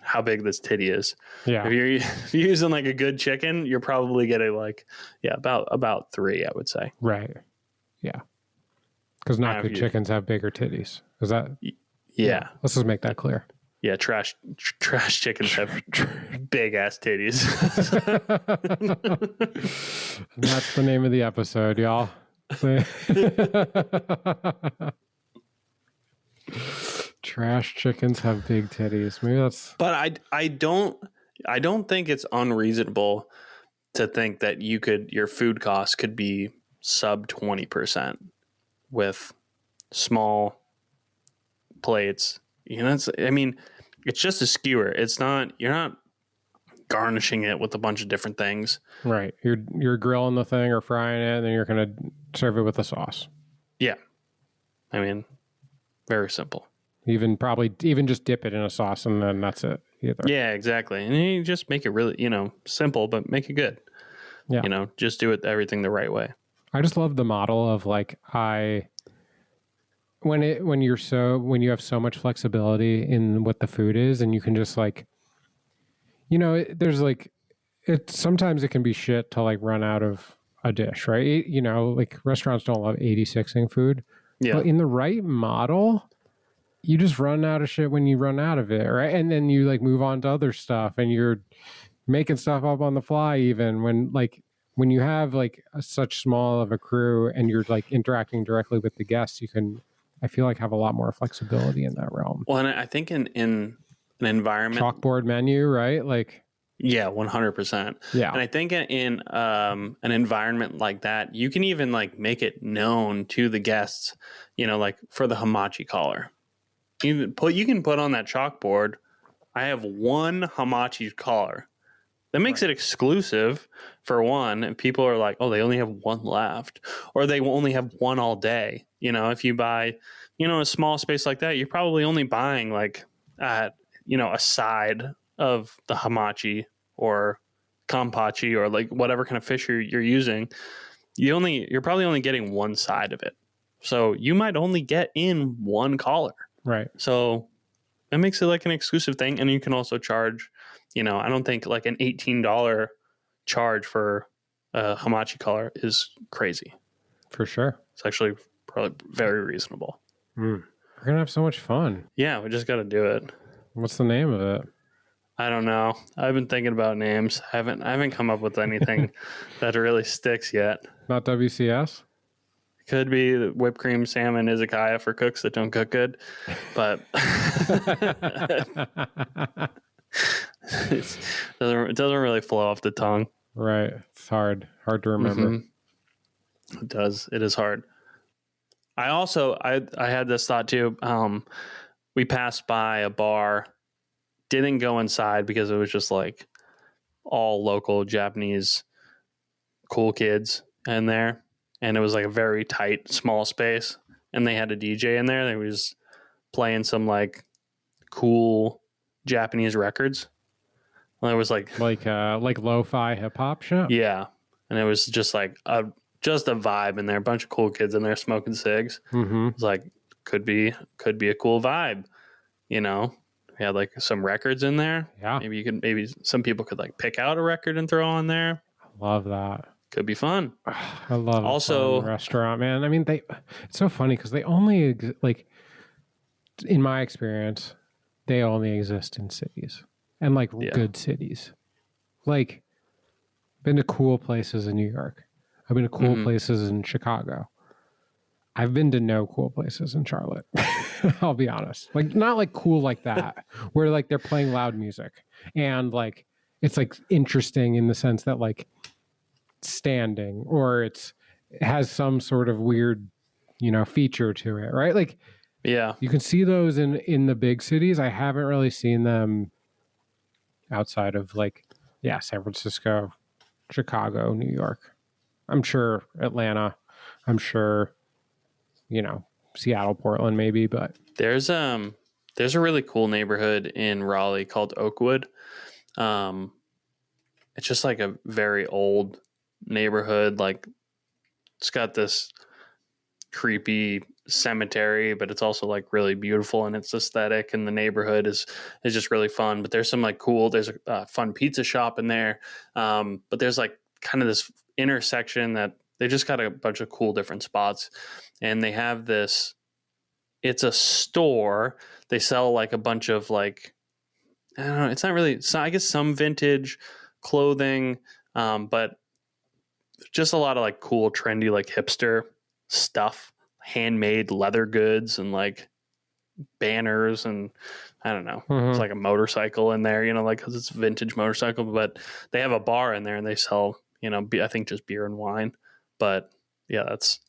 how big this titty is. Yeah. If you're using like a good chicken, you're probably getting like, yeah, about 3, I would say. Right. Yeah. Because not good chickens have bigger titties. Is that? Yeah. Let's just make that clear. Yeah, trash chickens have big ass titties. That's the name of the episode, y'all. Trash chickens have big titties. Maybe that's. But I don't think it's unreasonable to think that your food costs could be sub 20% with small plates. You know, it's just a skewer. You're not garnishing it with a bunch of different things. Right. You're grilling the thing or frying it, and then you're going to serve it with a sauce. Yeah. I mean, very simple. Even just dip it in a sauce, and then that's it. Either. Yeah, exactly. And you just make it really, you know, simple, but make it good. Yeah. You know, just do everything the right way. I just love the model of like when you have so much flexibility in what the food is, and you can just like, you know, there's like, sometimes it can be shit to like run out of a dish, right? You know, like restaurants don't love 86ing food. Yeah. But in the right model, you just run out of shit when you run out of it, right? And then you like move on to other stuff, and you're making stuff up on the fly. Even when you have like such small of a crew and you're like interacting directly with the guests, you can, I feel like, have a lot more flexibility in that realm. Well, and I think in an environment, chalkboard menu, right? Like, yeah, 100%. Yeah. And I think in an environment like that, you can even like make it known to the guests, you know, like for the hamachi collar. You can put on that chalkboard, I have one hamachi collar. That makes it exclusive for one. And people are like, oh, they only have one left, or they will only have one all day. You know, if you buy, you know, a small space like that, you're probably only buying like, you know, a side of the hamachi or kampachi or like whatever kind of fish you're using. You're probably only getting one side of it. So you might only get in one collar. Right. So that makes it like an exclusive thing. And you can also charge, you know, I don't think like an $18 charge for a hamachi collar is crazy. For sure. It's actually probably very reasonable. We're going to have so much fun. Yeah, we just got to do it. What's the name of it? I don't know. I've been thinking about names. I haven't come up with anything that really sticks yet. Not WCS? Could be whipped cream salmon izakaya for cooks that don't cook good, but it doesn't really flow off the tongue. Right. It's hard to remember. Mm-hmm. It does. It is hard. I also I had this thought too. We passed by a bar, didn't go inside because it was just like all local Japanese cool kids in there. And it was like a very tight, small space. And they had a DJ in there. They was playing some like cool Japanese records. And it was like lo-fi hip hop shit. Yeah. And it was just like a vibe in there. A bunch of cool kids in there smoking cigs. Mm-hmm. It was like, could be a cool vibe. You know, we had like some records in there. Yeah. Maybe some people could like pick out a record and throw on there. I love that. Could be fun. I love also a restaurant, man. I mean, it's so funny because they only like, in my experience, they only exist in cities and like good cities. Like, been to cool places in New York. I've been to cool places in Chicago. I've been to no cool places in Charlotte. I'll be honest. Like, not like cool like that, where like they're playing loud music and like it's like interesting in the sense that like standing or it has some sort of weird, you know, feature to it, right? Like, yeah, you can see those in the big cities. I haven't really seen them outside of like, San Francisco, Chicago, New York. I'm sure Atlanta. I'm sure, you know, Seattle, Portland, maybe. But there's a really cool neighborhood in Raleigh called Oakwood. It's just like a very old neighborhood. Like, it's got this creepy cemetery, but it's also like really beautiful in its aesthetic, and the neighborhood is just really fun. But there's some like cool, there's a fun pizza shop in there, but there's like kind of this intersection that they just got a bunch of cool different spots, and they have this, it's a store, they sell like a bunch of like, I don't know, it's not really, so I guess some vintage clothing, but just a lot of like cool trendy like hipster stuff, handmade leather goods and like banners, and I don't know, it's like a motorcycle in there, you know, like, because it's a vintage motorcycle. But they have a bar in there and they sell, you know, I think just beer and wine. But yeah, that's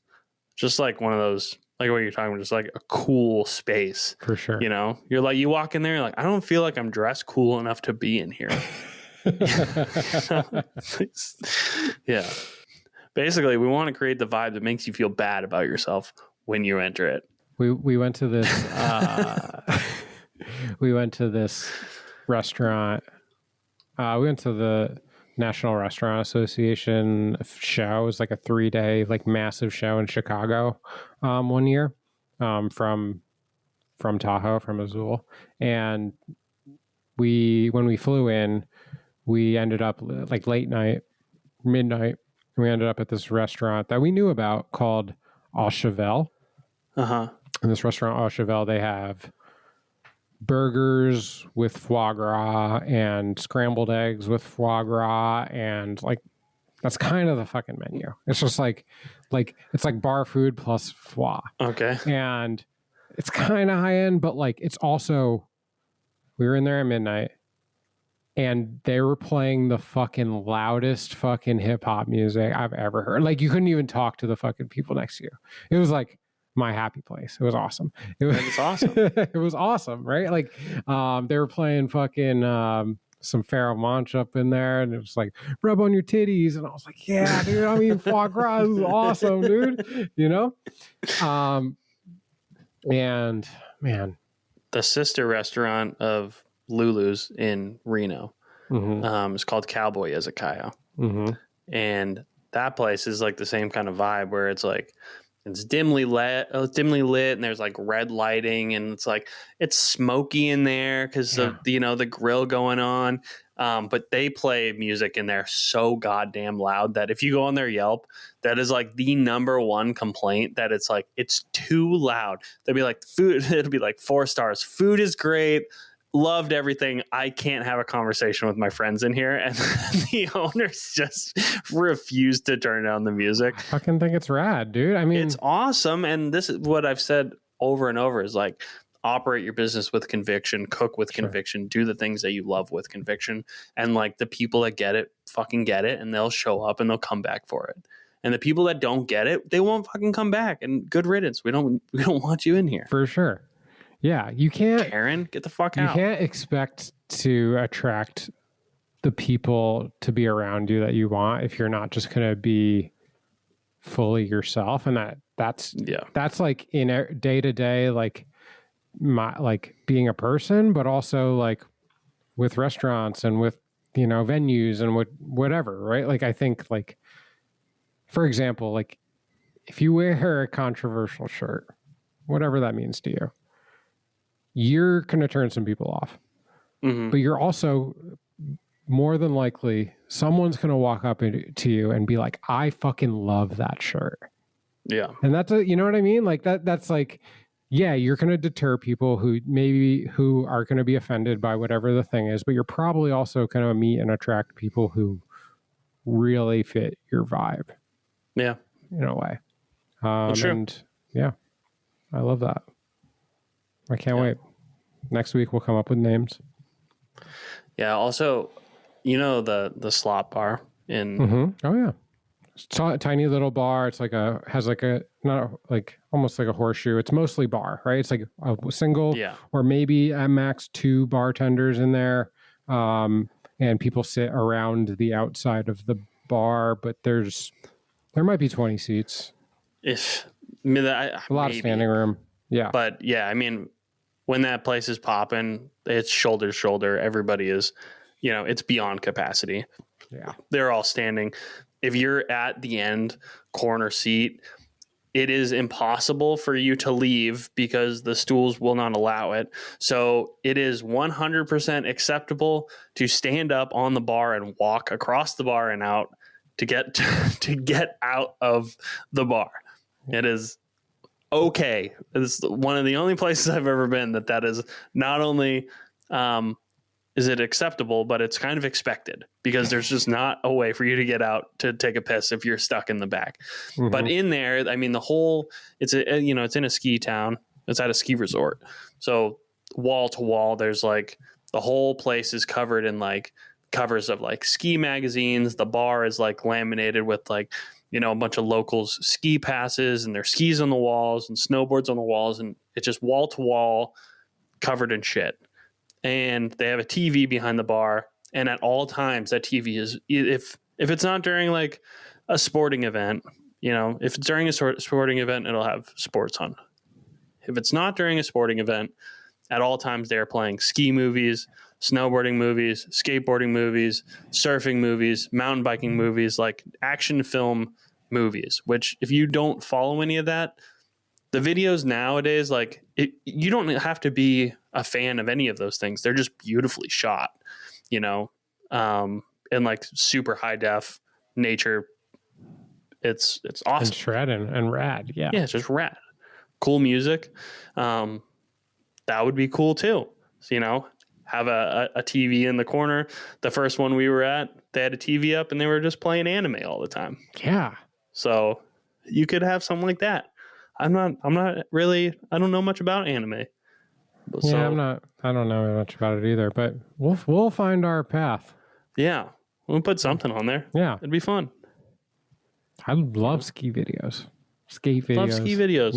just like one of those, like what you're talking about, just like a cool space for sure. You know, you're like, you walk in there, you're like, I don't feel like I'm dressed cool enough to be in here. Yeah. Basically, we want to create the vibe that makes you feel bad about yourself when you enter it. We went to this we went to this restaurant. We went to the National Restaurant Association show. It was like a 3-day like massive show in Chicago one year, from Tahoe, from Azul. And when we flew in, we ended up like late night, midnight. We ended up at this restaurant that we knew about called Au Cheval. Uh-huh. In this restaurant, Au Cheval, they have burgers with foie gras and scrambled eggs with foie gras, and like that's kind of the fucking menu. It's just like it's like bar food plus foie. Okay. And it's kind of high end, but like it's also, we were in there at midnight and they were playing the fucking loudest fucking hip hop music I've ever heard. Like you couldn't even talk to the fucking people next to you. It was like my happy place. It was awesome. It was awesome. It was awesome, right? Like they were playing fucking some Pharoah Monch up in there, and it was like rub on your titties, and I was like, yeah, dude. I mean, foie gras is awesome, dude. You know, and man, the sister restaurant of Lulu's in Reno is called Cowboy Izakaya, and that place is like the same kind of vibe where it's like it's dimly lit, and there's like red lighting, and it's like it's smoky in there because of the grill going on. But they play music in there so goddamn loud that if you go on their Yelp, that is like the number one complaint, that it's like it's too loud. They'll be like food. It'll be like 4 stars. Food is great. Loved everything. I can't have a conversation with my friends in here, and the owners just refuse to turn down the music. I fucking think it's rad, dude. I mean, it's awesome, and this is what I've said over and over: is like operate your business with conviction, cook with conviction, do the things that you love with conviction, and like the people that get it, fucking get it, and they'll show up and they'll come back for it. And the people that don't get it, they won't fucking come back. And good riddance. We don't want you in here for sure. Yeah, you can't, Karen, get the fuck out. You can't expect to attract the people to be around you that you want if you're not just going to be fully yourself. And that's like in day to day, like being a person, but also like with restaurants and with, venues and whatever, right? Like, I think like, for example, like if you wear a controversial shirt, whatever that means to you, you're going to turn some people off. But you're also more than likely, someone's going to walk up to you and be like, I fucking love that shirt. Yeah. And that's you know what I mean? Like that's like, yeah, you're going to deter people who are going to be offended by whatever the thing is, but you're probably also going to meet and attract people who really fit your vibe. Yeah. In a way. Sure. And yeah, I love that. I can't wait. Next week we'll come up with names. Yeah. Also, the slot bar in. Oh yeah, it's a tiny little bar. It's like almost like a horseshoe. It's mostly bar, right? It's like a single, or maybe at max 2 bartenders in there, and people sit around the outside of the bar. But there might be 20 seats. A lot of standing room. Yeah, but yeah, I mean, when that place is popping, it's shoulder to shoulder. Everybody is, it's beyond capacity. Yeah. They're all standing. If you're at the end corner seat, it is impossible for you to leave because the stools will not allow it. So it is 100% acceptable to stand up on the bar and walk across the bar and out to get out of the bar. It is okay. It's one of the only places I've ever been that is not only is it acceptable, but it's kind of expected because there's just not a way for you to get out to take a piss if you're stuck in the back. But in there, I mean, it's in a ski town. It's at a ski resort. So wall to wall, there's like the whole place is covered in like covers of like ski magazines. The bar is like laminated with like, a bunch of locals' ski passes and their skis on the walls and snowboards on the walls. And it's just wall to wall covered in shit. And they have a TV behind the bar. And at all times that TV is, if it's not during like a sporting event, if it's during a sporting event, it'll have sports on. If it's not during a sporting event, at all times they're playing ski movies, snowboarding movies, skateboarding movies, surfing movies, mountain biking movies, like action film movies, which if you don't follow any of that, the videos nowadays, like you don't have to be a fan of any of those things. They're just beautifully shot, in like super high def nature. It's awesome. And shredding and rad. Yeah. Yeah. It's just rad. Cool music. That would be cool too. have a TV in the corner. The first one we were at, they had a TV up and they were just playing anime all the time. Yeah. So you could have something like that. I'm not really, I don't know much about anime. Yeah, I don't know much about it either, but we'll find our path. Yeah. We'll put something on there. Yeah. It'd be fun. I love ski videos. Skate videos. Love ski videos.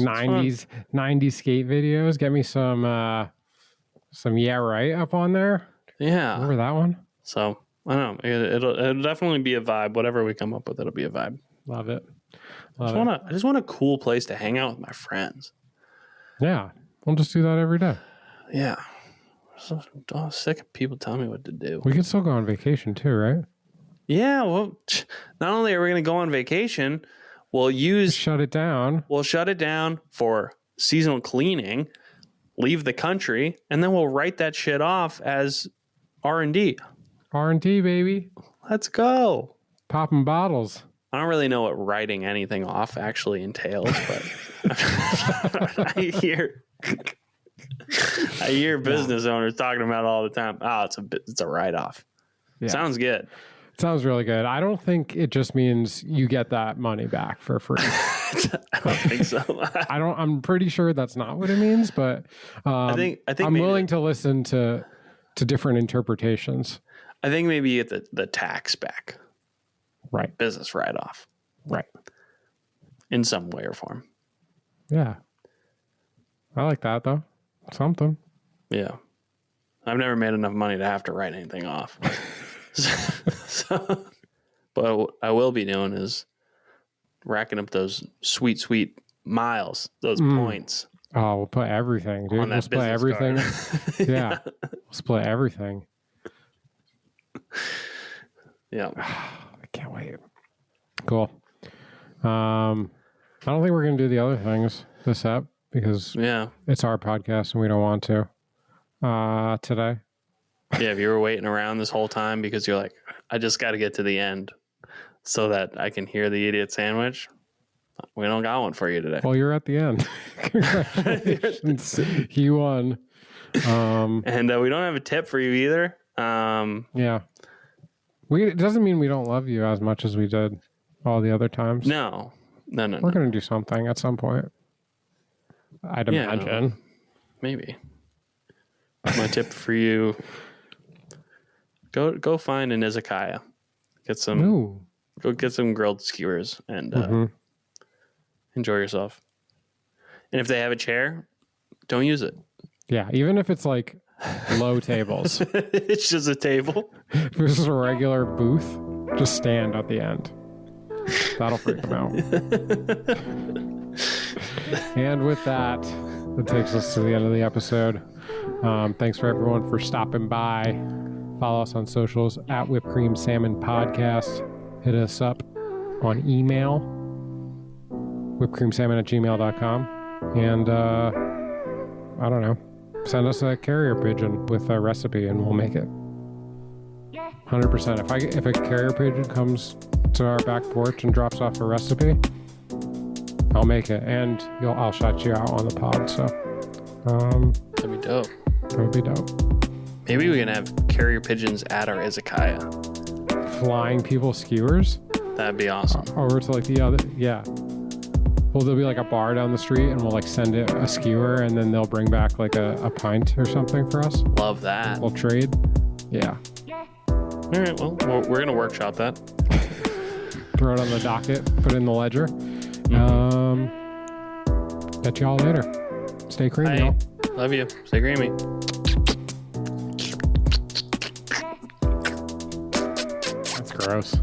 90s skate videos. Get me some Yeah Right up on there. Yeah. Remember that one? So, I don't know. It'll definitely be a vibe. Whatever we come up with, it'll be a vibe. Love it. I just want a cool place to hang out with my friends. Yeah. We'll just do that every day. Yeah. I'm sick of people telling me what to do. We can still go on vacation too, right? Yeah. Well, not only are we going to go on vacation, we'll shut it down. We'll shut it down for seasonal cleaning, leave the country, and then we'll write that shit off as R&D. R&D, baby. Let's go. Popping bottles. I don't really know what writing anything off actually entails, but I hear business owners talking about it all the time. Oh, it's a write-off. Yeah. Sounds good. Sounds really good. I don't think it just means you get that money back for free. I don't think so. I'm pretty sure that's not what it means, but I think I'm willing to listen to different interpretations. I think maybe you get the tax back. Right. Business write-off. Right. In some way or form. Yeah. I like that, though. Something. Yeah. I've never made enough money to have to write anything off. But what I will be doing is racking up those sweet, sweet miles, those points. Oh, we'll put everything, dude. We'll split everything. Yeah. We'll split everything. Yeah. I can't wait. Cool. I don't think we're going to do the other things this app because it's our podcast and we don't want to today. Yeah, if you were waiting around this whole time because you're like, I just got to get to the end so that I can hear the idiot sandwich, we don't got one for you today. Well, you're at the end. Congratulations. You won. And we don't have a tip for you either. Yeah. It doesn't mean we don't love you as much as we did all the other times. No. We're going to do something at some point. I'd imagine. Maybe. My tip for you: go find an izakaya. Go get some grilled skewers and enjoy yourself. And if they have a chair, don't use it. Yeah, even if it's like low tables. It's just a table. If it's a regular booth, just stand at the end. That'll freak them out. And with that takes us to the end of the episode. Thanks for everyone for stopping by. Follow us on socials at Whipped Cream Salmon Podcast. Hit us up on email, whippedcreamsalmon@gmail.com. And I don't know, send us a carrier pigeon with a recipe and we'll make it. 100%. If a carrier pigeon comes to our back porch and drops off a recipe, I'll make it, and I'll shout you out on the pod. So that'd be dope. That would be dope. Maybe we can have carrier pigeons at our izakaya. Flying people skewers? That'd be awesome. Over to like the other, yeah. Well, there'll be like a bar down the street, and we'll like send it a skewer, and then they'll bring back like a pint or something for us. Love that. We'll trade. Yeah. All right. Well, we're gonna workshop that. Throw it on the docket. Put it in the ledger. Catch y'all later. Stay creamy, y'all. Love you. Stay creamy. That's gross.